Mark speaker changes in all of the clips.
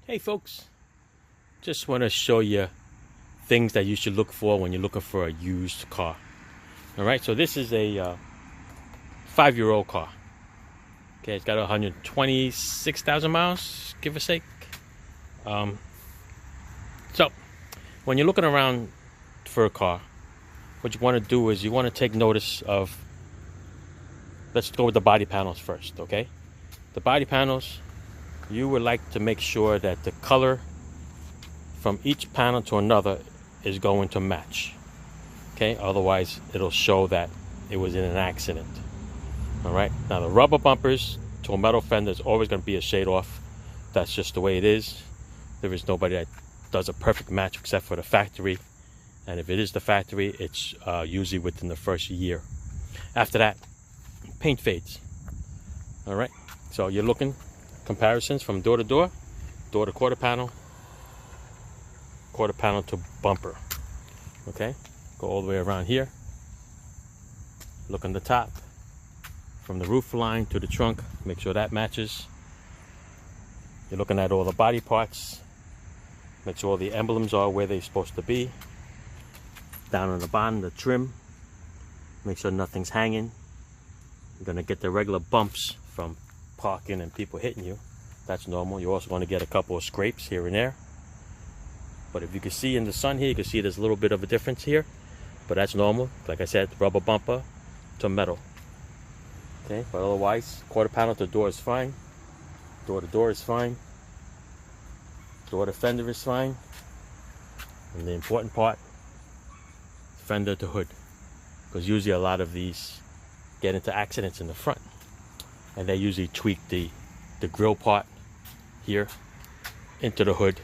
Speaker 1: Hey folks, just want to show you things that you should look for when you're looking for a used car. Alright, so this is a 5-year-old car. Okay, it's got 126,000 miles, give or take. So, when you're looking around for a car, what you want to do is you want to take notice of, let's go with the body panels first, okay? The body panels, you would like to make sure that the color from each panel to another is going to match. Okay, otherwise it'll show that it was in an accident. All right, now the rubber bumpers to a metal fender is always going to be a shade off. That's just the way it is. There is nobody that does a perfect match except for the factory, and if it is the factory, it's usually within the first year. After that, paint fades. All right, so you're looking comparisons from door to door, door to quarter panel to bumper. Okay, go all the way around here. Look on the top, from the roof line to the trunk, make sure that matches. You're looking at all the body parts, make sure all the emblems are where they're supposed to be. Down on the bottom, the trim, make sure nothing's hanging. You're gonna get the regular bumps from parking and people hitting you. That's normal. You're also going to get a couple of scrapes here and there, but if you can see in the sun here, you can see there's a little bit of a difference here, but that's normal. Like I said, rubber bumper to metal. Okay, but otherwise, quarter panel to door is fine, door to door is fine, door to fender is fine, and the important part, fender to hood, because usually a lot of these get into accidents in the front, and they usually tweak the grill part here into the hood,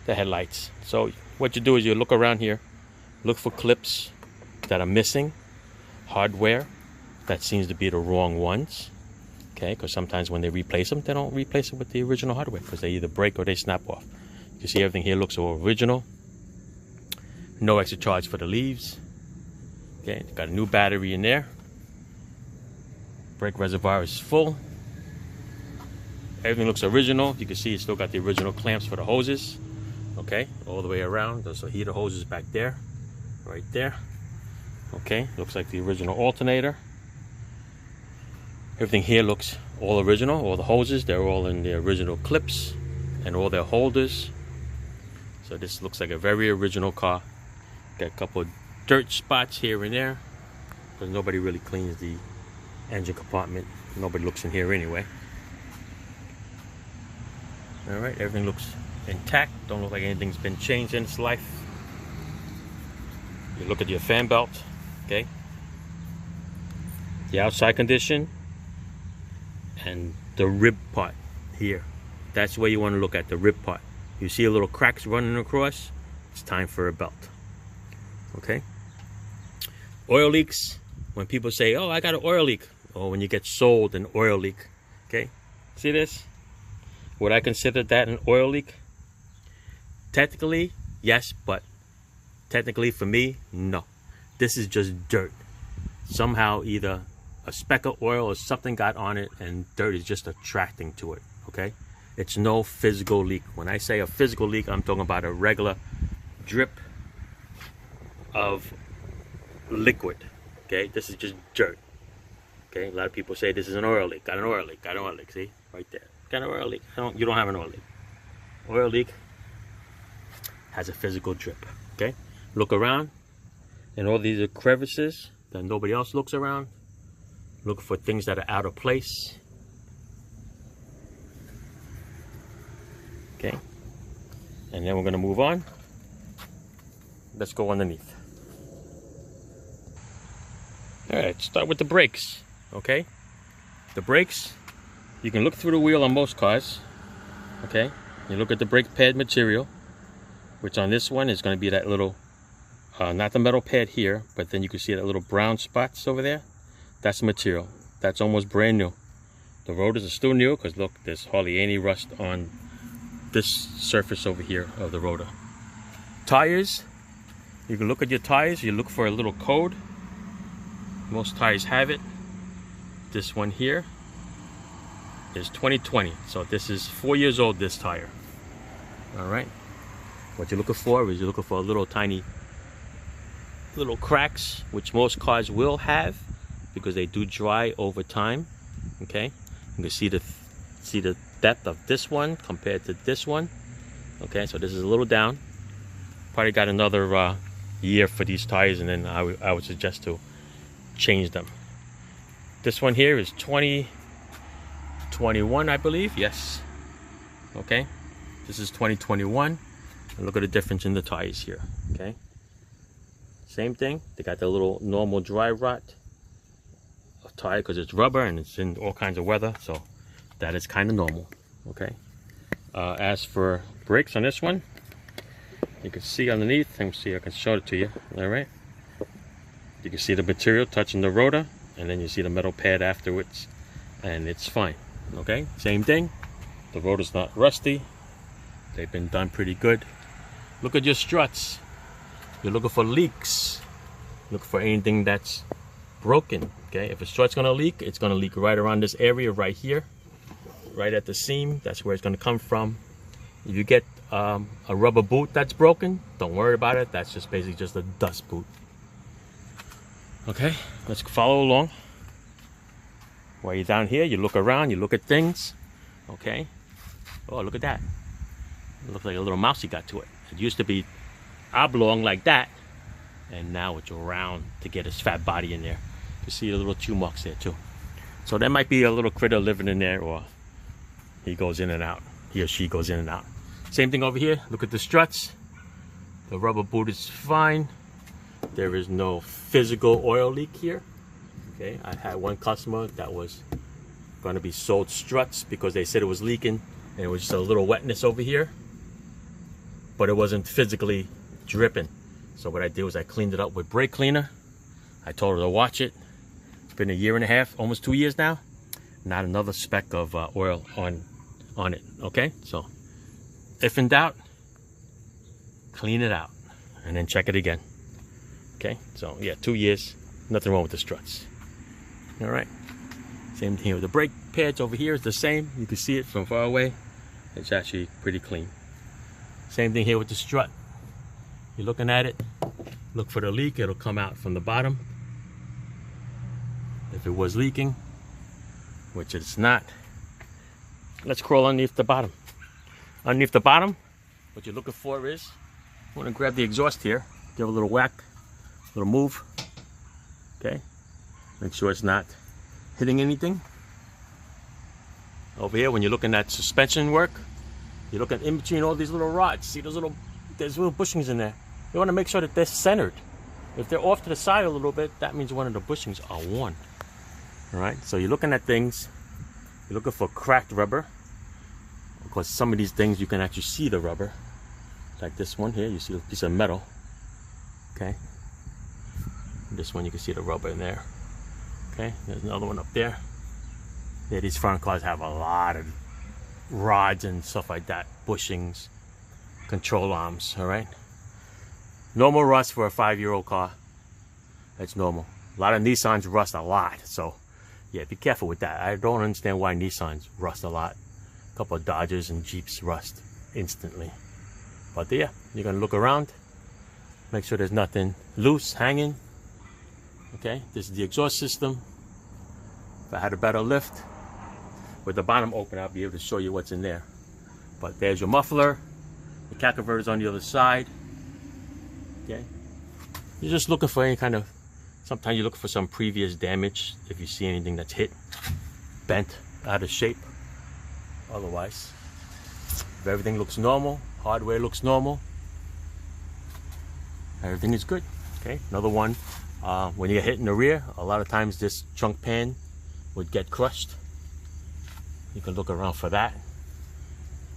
Speaker 1: the headlights. So what you do is you look around here, look for clips that are missing, hardware that seems to be the wrong ones. Okay, because sometimes when they replace them, they don't replace it with the original hardware because they either break or they snap off. You see everything here looks original. No extra charge for the leaves. Okay, got a new battery in there. Brake reservoir is full. Everything looks original. You can see it's still got the original clamps for the hoses. Okay, all the way around. There's a heater hoses back there, right there. Okay, looks like the original alternator. Everything here looks all original. All the hoses, they're all in the original clips and all their holders. So this looks like a very original car. Got a couple of dirt spots here and there because nobody really cleans the engine compartment. Nobody looks in here anyway. All right, everything looks intact. Don't look like anything's been changed in its life. You look at your fan belt, okay? The outside condition and the rib part here. That's where you want to look at, the rib part. You see a little cracks running across, it's time for a belt. Okay? Oil leaks. When people say, oh, I got an oil leak, or when you get sold an oil leak, okay? See this? Would I consider that an oil leak? Technically, yes, but technically for me, no. This is just dirt. Somehow either a speck of oil or something got on it and dirt is just attracting to it, okay? It's no physical leak. When I say a physical leak, I'm talking about a regular drip of liquid, okay? This is just dirt. Okay, a lot of people say this is an oil leak. Got an oil leak. Got an oil leak. See, right there. Got an oil leak. You don't have an oil leak. Oil leak has a physical drip. Okay, look around, and all these are crevices that nobody else looks around. Look for things that are out of place. Okay, and then we're gonna move on. Let's go underneath. All right, start with the brakes. Okay, the brakes, you can look through the wheel on most cars. Okay, you look at the brake pad material, which on this one is going to be that little not the metal pad here, but then you can see that little brown spots over there. That's the material. That's almost brand new. The rotors are still new because look, there's hardly any rust on this surface over here of the rotor. Tires, you can look at your tires, you look for a little code. Most tires have it. This one here is 2020, so this is 4 years old, this tire. All right. What you're looking for is you're looking for a little tiny little cracks, which most cars will have because they do dry over time. Okay, you can see the depth of this one compared to this one. Okay, so this is a little down. Probably got another year for these tires, and then I would suggest to change them. This one here is 2021, I believe. Yes. Okay, this is 2021, and look at the difference in the tires here. Okay, same thing. They got the little normal dry rot of tire because it's rubber and it's in all kinds of weather, so that is kind of normal. Okay. As for brakes on this one, you can see underneath. Let me see. I can show it to you. All right. You can see the material touching the rotor, and then you see the metal pad afterwards, and it's fine. Okay. Same thing. The rotor's not rusty. They've been done pretty good. Look at your struts. You're looking for leaks. Look for anything that's broken. Okay. If a strut's gonna leak, it's gonna leak right around this area right here, right at the seam. That's where it's gonna come from. If you get a rubber boot that's broken, don't worry about it. That's just basically just a dust boot. Okay, let's follow along. While you're down here, you look around, you look at things. Okay. Oh, look at that. It looks like a little mouse he got to it. It used to be oblong like that, and now it's round to get his fat body in there. You see the little chew marks there too. So there might be a little critter living in there, or he goes in and out. He or she goes in and out. Same thing over here. Look at the struts. The rubber boot is fine. There is no physical oil leak here. Okay, I had one customer that was going to be sold struts because they said it was leaking, and it was just a little wetness over here, but it wasn't physically dripping. So what I did was I cleaned it up with brake cleaner. I told her to watch it. It's been a year and a half, almost 2 years now. Not another speck of oil on it. Okay, so if in doubt, clean it out and then check it again. Okay, so yeah, 2 years, nothing wrong with the struts. All right, same thing here with the brake pads. Over here is the same. You can see it from far away. It's actually pretty clean. Same thing here with the strut. You're looking at it, look for the leak. It'll come out from the bottom. If it was leaking, which it's not, let's crawl underneath the bottom. Underneath the bottom, what you're looking for is, you want to grab the exhaust here, give it a little whack, a little move. Okay, make sure it's not hitting anything. Over here, when you're looking at suspension work, you're looking in between all these little rods. See those there's little bushings in there. You want to make sure that they're centered. If they're off to the side a little bit, that means one of the bushings are worn. All right, so you're looking at things. You're looking for cracked rubber. Because some of these things you can actually see the rubber. Like this one here, you see a piece of metal. Okay. This one you can see the rubber in there. Okay, there's another one up there. Yeah, these foreign cars have a lot of rods and stuff like that. Bushings, control arms, all right? Normal rust for a 5-year-old car. That's normal. A lot of Nissans rust a lot, so yeah, be careful with that. I don't understand why Nissans rust a lot. A couple of Dodgers and Jeeps rust instantly. But yeah, you're gonna look around, make sure there's nothing loose, hanging. Okay, this is the exhaust system. If I had a better lift, with the bottom open, I'll be able to show you what's in there. But there's your muffler, the cat converter's on the other side. Okay, you're just looking for any kind of, sometimes you look for some previous damage if you see anything that's hit, bent, out of shape. Otherwise, if everything looks normal, hardware looks normal, everything is good. Okay, another one, when you get hit in the rear, a lot of times this trunk pan would get crushed. You can look around for that,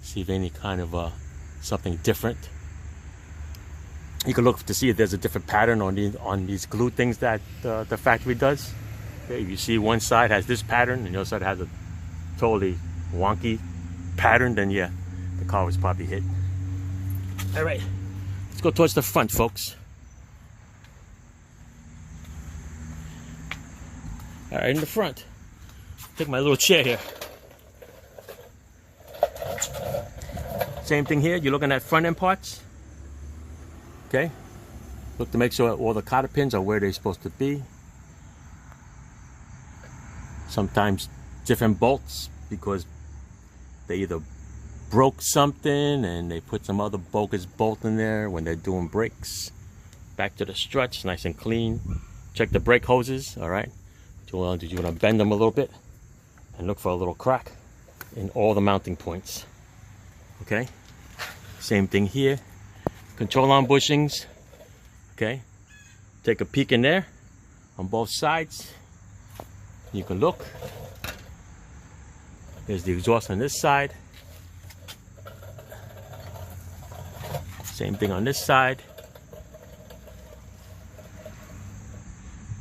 Speaker 1: see if any kind of something different. You can look to see if there's a different pattern on these glue things that the factory does. Okay, if you see one side has this pattern and the other side has a totally wonky pattern, then yeah, the car was probably hit. All right, let's go towards the front, folks. All right, in the front, take my little chair here. Same thing here. You're looking at front end parts. Okay. Look to make sure all the cotter pins are where they're supposed to be. Sometimes different bolts because they either broke something and they put some other bogus bolt in there when they're doing brakes. Back to the struts, nice and clean. Check the brake hoses, all right? You want to bend them a little bit and look for a little crack in all the mounting points. Okay? Same thing here. Control arm bushings. Okay? Take a peek in there on both sides. You can look. There's the exhaust on this side. Same thing on this side.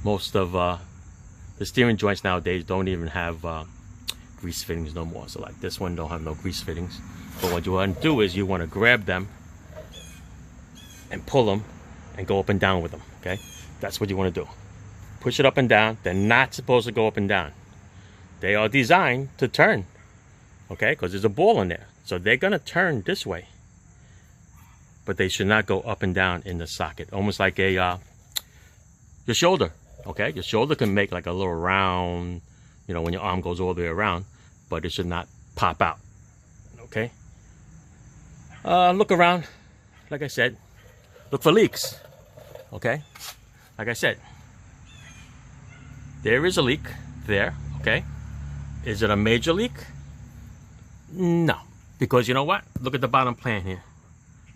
Speaker 1: Most of the steering joints nowadays don't even have grease fittings no more. So like this one don't have no grease fittings. But what you want to do is you want to grab them and pull them and go up and down with them. Okay, that's what you want to do. Push it up and down. They're not supposed to go up and down. They are designed to turn. Okay, because there's a ball in there. So they're going to turn this way. But they should not go up and down in the socket. Almost like a your shoulder. Okay, your shoulder can make like a little round, you know, when your arm goes all the way around, but it should not pop out. Okay. Look around. Like I said, look for leaks. Okay. Like I said, there is a leak there. Okay. Is it a major leak? No, because you know what? Look at the bottom plan here.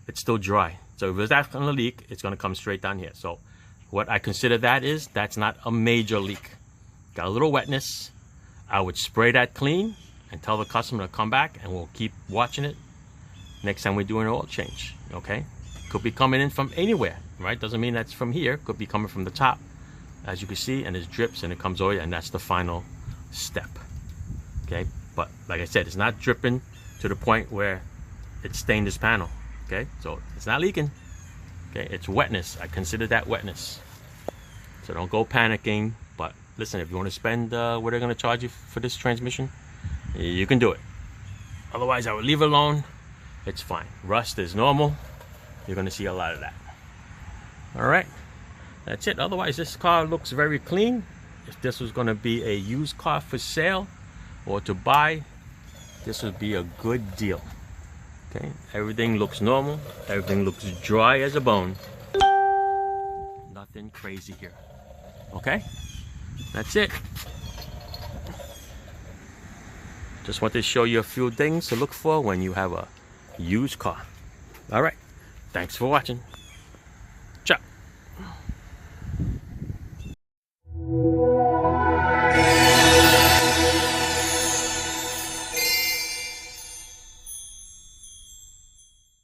Speaker 1: It's still dry. So if that's going to leak, it's going to come straight down here. So what I consider that's not a major leak. Got a little wetness. I would spray that clean and tell the customer to come back and we'll keep watching it next time we do an oil change. Okay? Could be coming in from anywhere, right? Doesn't mean that's from here. Could be coming from the top, as you can see, and it drips and it comes oil, and that's the final step. Okay? But like I said, it's not dripping to the point where it stained this panel. Okay? So it's not leaking. Okay? It's wetness. I consider that wetness. So don't go panicking. But listen, if you want to spend what they're going to charge you for this transmission, you can do it. Otherwise, I would leave it alone. It's fine. Rust is normal. You're going to see a lot of that. All right. That's it. Otherwise, this car looks very clean. If this was going to be a used car for sale or to buy, this would be a good deal. Okay. Everything looks normal. Everything looks dry as a bone. Nothing crazy here. Okay. That's it. Just want to show you a few things to look for when you have a used car. All right. Thanks for watching.